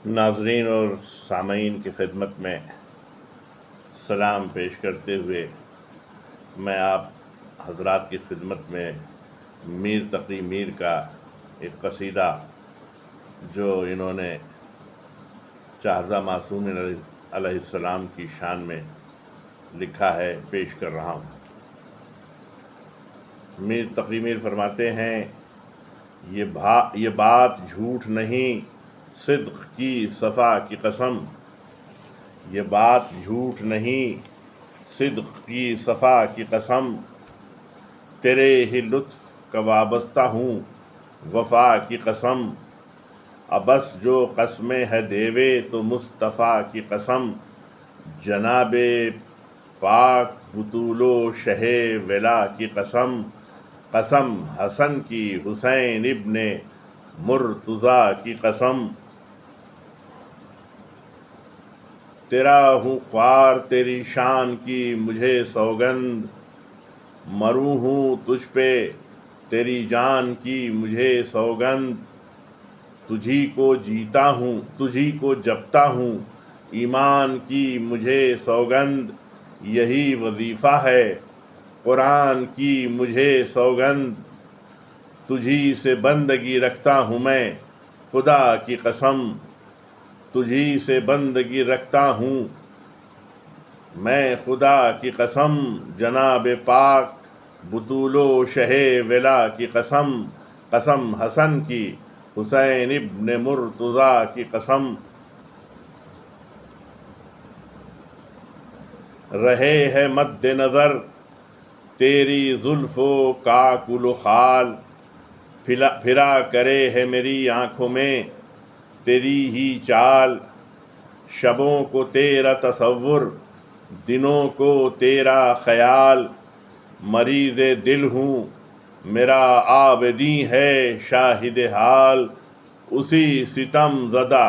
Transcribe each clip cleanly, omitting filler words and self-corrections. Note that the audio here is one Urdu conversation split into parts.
ناظرین اور سامعین کی خدمت میں سلام پیش کرتے ہوئے میں آپ حضرات کی خدمت میں میر تقی میر کا ایک قصیدہ جو انہوں نے چہارزہ معصوم علیہ السلام کی شان میں لکھا ہے پیش کر رہا ہوں۔ میر تقی میر فرماتے ہیں، یہ بات جھوٹ نہیں صدق کی صفا کی قسم، یہ بات جھوٹ نہیں صدق کی صفا کی قسم، تیرے ہی لطف کا وابستہ ہوں وفا کی قسم، ابس جو قسمیں ہے دیوے تو مصطفیٰ کی قسم، جناب پاک بطول و شہ ولا کی قسم، قسم حسن کی حسین ابن مرتضیٰ کی قسم، تیرا ہوں خوار تیری شان کی مجھے سوگند، مروں ہوں تجھ پہ تیری جان کی مجھے سوگند، تجھی کو جیتا ہوں تجھی کو جپتا ہوں ایمان کی مجھے سوگند، یہی وظیفہ ہے قرآن کی مجھے سوگند، تجھی سے بندگی رکھتا ہوں میں خدا کی قسم، تجھی سے بندگی رکھتا ہوں میں خدا کی قسم، جناب پاک بطول و شہ ولا کی قسم، قسم حسن کی حسین ابن مرتضیٰ کی قسم، رہے ہے مد نظر تیری زلف و کاکل و خال، پھرا کرے ہے میری آنکھوں میں تیری ہی چال، شبوں کو تیرا تصور دنوں کو تیرا خیال، مریض دل ہوں میرا عابدی ہے شاہد حال، اسی ستم زدہ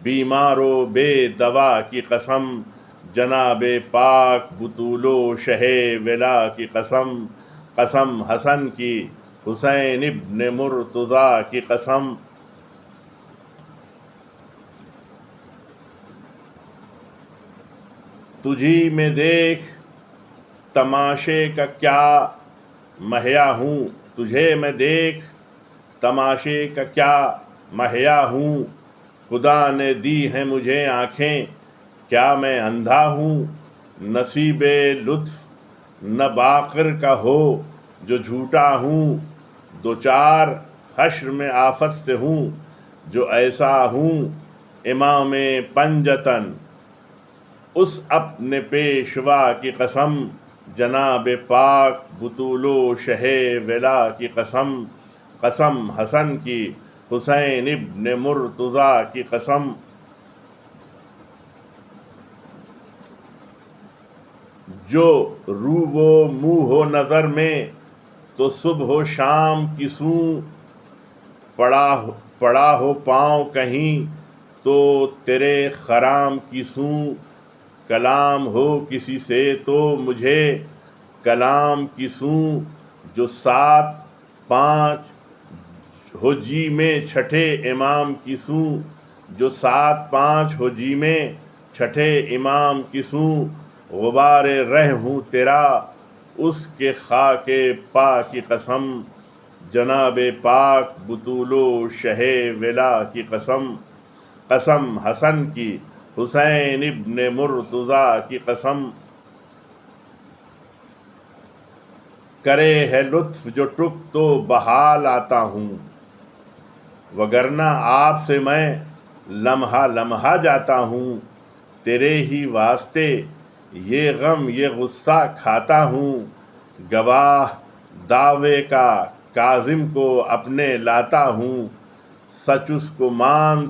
بیمار و بے دوا کی قسم، جناب پاک بطول و شہ ولا کی قسم، قسم حسن کی حسین ابن مرتضیٰ کی قسم، تجھی میں دیکھ تماشے کا کیا مہیا ہوں، تجھے میں دیکھ تماشے کا کیا مہیا ہوں، خدا نے دی ہیں مجھے آنکھیں کیا میں اندھا ہوں، نصیب لطف نہ باقر کا ہو جو جھوٹا ہوں، دوچار حشر میں آفت سے ہوں جو ایسا ہوں، امام پنجتن اس اپنے پیشوا کی قسم، جناب پاک بطول و شہ ولا کی قسم، قسم حسن کی حسین ابن مرتضیٰ کی قسم، جو رو و منہ ہو نظر میں تو صبح و شام کی سوں، پڑا ہو پاؤں کہیں تو تیرے خرام کی سوں، کلام ہو کسی سے تو مجھے کلام کی سوں، جو 7 5 ہو جی میں چھٹے امام کی سوں، جو 7 5 ہو جی میں چھٹے امام کی سوں، غبار رہ ہوں تیرا اس کے خاک پا کی قسم، جناب پاک بطول و شہ ولا کی قسم، قسم حسن کی حسین ابن مرتضیٰ کی قسم، کرے ہے لطف جو ٹک تو بحال آتا ہوں، وگرنہ آپ سے میں لمحہ لمحہ جاتا ہوں، تیرے ہی واسطے یہ غم یہ غصہ کھاتا ہوں، گواہ دعوے کا کاظم کو اپنے لاتا ہوں، سچ اس کو مان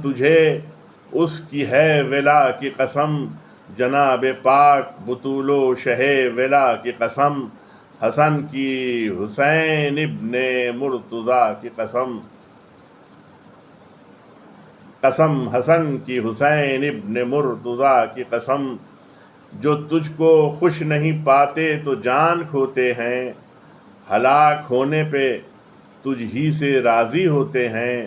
تجھے اس کی ہے ولا کی قسم، جناب پاک بطول و شہ ولا کی قسم، حسن کی حسین ابن مرتضیٰ کی قسم، قسم حسن کی حسین ابن مرتضیٰ کی قسم، جو تجھ کو خوش نہیں پاتے تو جان کھوتے ہیں، ہلاک ہونے پہ تجھ ہی سے راضی ہوتے ہیں،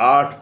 8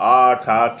8-8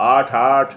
8-8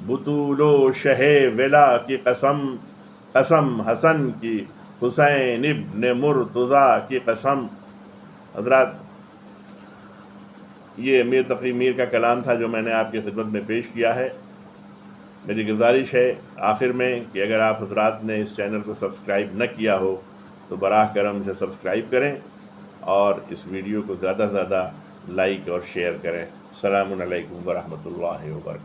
بطول و شہ ولا کی قسم، قسم حسن کی حسین ابن مرتضیٰ کی قسم۔ حضرات، یہ میر تقی میر کا کلام تھا جو میں نے آپ کی خدمت میں پیش کیا ہے۔ میری گزارش ہے آخر میں کہ اگر آپ حضرات نے اس چینل کو سبسکرائب نہ کیا ہو تو براہ کرم اسے سبسکرائب کریں اور اس ویڈیو کو زیادہ سے زیادہ لائک اور شیئر کریں۔ السلام علیکم ورحمۃ اللہ وبرکاتہ۔